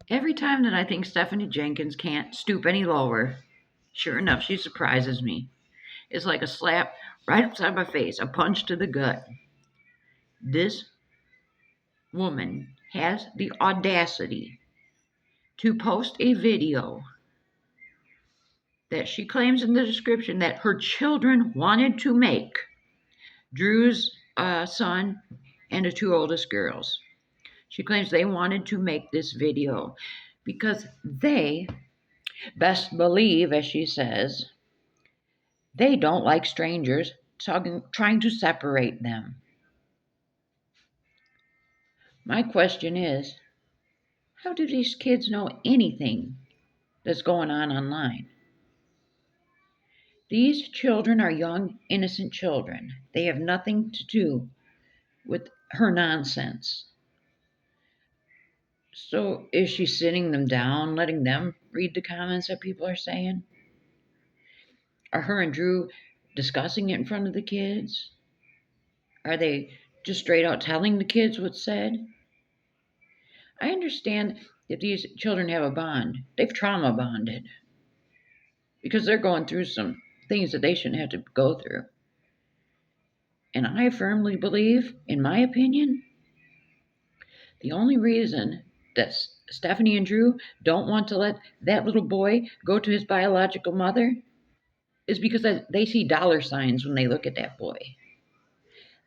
Every time that I think Stephanie Jenkins can't stoop any lower, sure enough, she surprises me. It's like a slap right upside my face, a punch to the gut. This woman has the audacity to post a video that she claims in the description that her children wanted to make. Drew's son and the two oldest girls. She claims they wanted to make this video because they best believe, as she says, they don't like strangers trying to separate them. My question is, how do these kids know anything that's going on online? These children are young, innocent children. They have nothing to do with her nonsense. So is she sitting them down, letting them read the comments that people are saying? Are her and Drew discussing it in front of the kids? Are they just straight out telling the kids what's said? I understand that these children have a bond. They've trauma bonded because they're going through some things that they shouldn't have to go through. And I firmly believe, in my opinion, the only reason that Stephanie and Drew don't want to let that little boy go to his biological mother is because they see dollar signs when they look at that boy.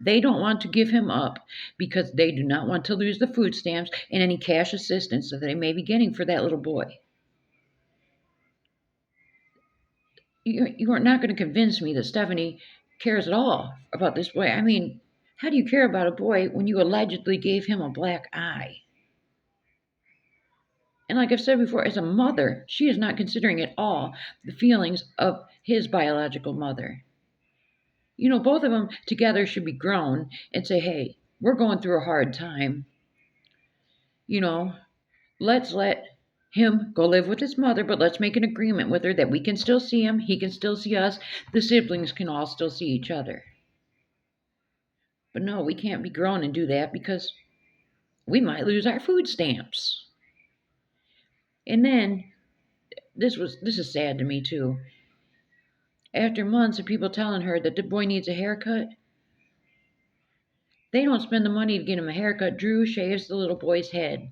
They don't want to give him up because they do not want to lose the food stamps and any cash assistance that they may be getting for that little boy. You are not going to convince me that Stephanie cares at all about this boy. I mean, how do you care about a boy when you allegedly gave him a black eye? And like I've said before, as a mother, she is not considering at all the feelings of his biological mother. You know, both of them together should be grown and say, hey, we're going through a hard time. You know, let's let him go live with his mother, but let's make an agreement with her that we can still see him, he can still see us, the siblings can all still see each other. But no, we can't be grown and do that because we might lose our food stamps. And then this is sad to me too. After months of people telling her that the boy needs a haircut, they don't spend the money to get him a haircut. Drew shaves the little boy's head.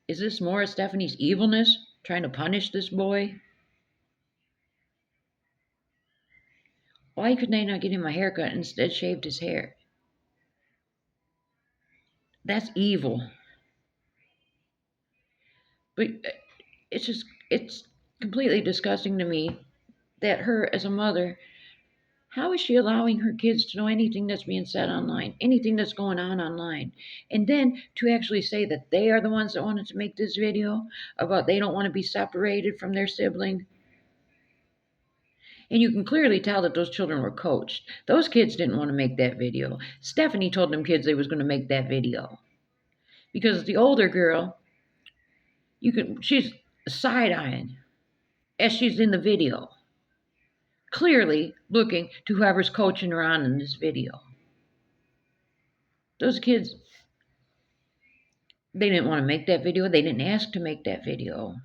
Is this more of Stephanie's evilness, trying to punish this boy? Why could they not get him a haircut and instead shaved his hair? That's evil. But it's completely disgusting to me that her, as a mother, how is she allowing her kids to know anything that's being said online, anything that's going on online? And then to actually say that they are the ones that wanted to make this video about they don't want to be separated from their sibling. And you can clearly tell that those children were coached. Those kids didn't want to make that video. Stephanie told them kids they was going to make that video. Because the older girl, she's side-eyeing as she's in the video, clearly looking to whoever's coaching her on in this video. Those kids, they didn't want to make that video. They didn't ask to make that video.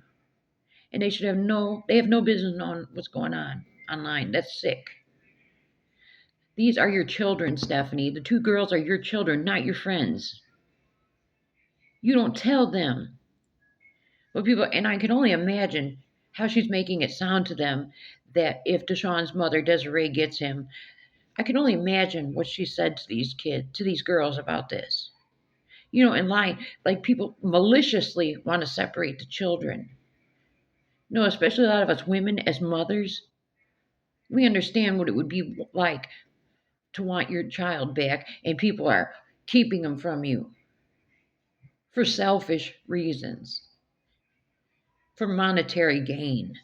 And they have no business knowing what's going on online. That's sick. These are your children, Stephanie. The two girls are your children, not your friends. You don't tell them. But people, and I can only imagine how she's making it sound to them that if Deshaun's mother, Desiree, gets him, I can only imagine what she said to these kids, to these girls about this. You know, in line, like people maliciously want to separate the children. No, especially a lot of us women as mothers, we understand what it would be like to want your child back, and people are keeping them from you for selfish reasons, for monetary gain.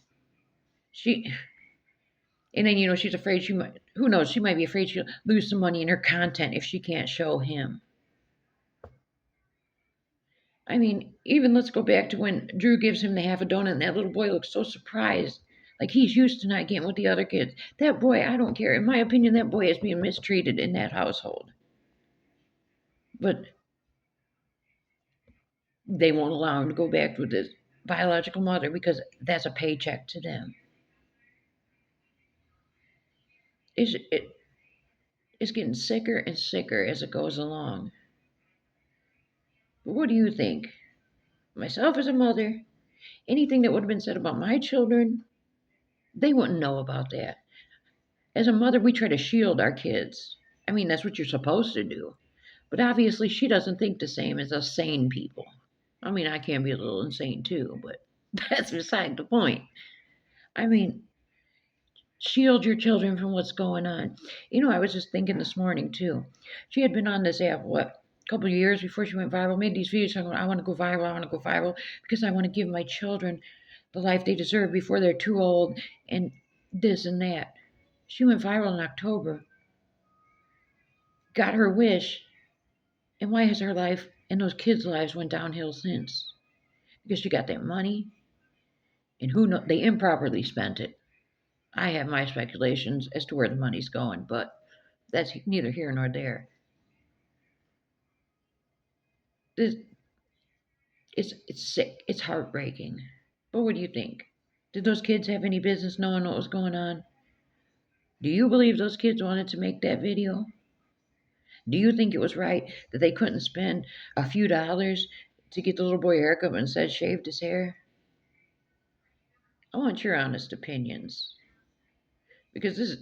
And then, she's afraid who knows, she might be afraid she'll lose some money in her content if she can't show him. I mean, even let's go back to when Drew gives him the half a donut and that little boy looks so surprised. Like he's used to not getting with the other kids. That boy, I don't care. In my opinion, that boy is being mistreated in that household. But They won't allow him to go back with his biological mother because that's a paycheck to them. It, it's getting sicker and sicker as it goes along. But what do you think? Myself as a mother, anything that would have been said about my children, they wouldn't know about that. As a mother, we try to shield our kids. I mean, that's what you're supposed to do. But obviously, she doesn't think the same as us sane people. I mean, I can be a little insane too, but that's beside the point. I mean, shield your children from what's going on. I was just thinking this morning too. She had been on this app, what, a couple of years before she went viral, made these videos talking about, I want to go viral, I want to go viral because I want to give my children the life they deserve before they're too old and this and that. She went viral in October, got her wish, and why has her life and those kids' lives went downhill since? Because she got that money, and who know they improperly spent it. I have my speculations as to where the money's going, but that's neither here nor there. This, it's sick. It's heartbreaking. But what do you think? Did those kids have any business knowing what was going on? Do you believe those kids wanted to make that video? Do you think it was right that they couldn't spend a few dollars to get the little boy a haircut and instead shaved his hair? I want your honest opinions because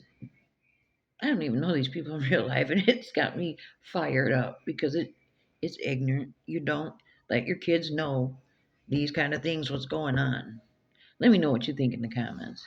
I don't even know these people in real life, and it's got me fired up because it's ignorant. You don't let your kids know these kind of things, what's going on. Let me know what you think in the comments.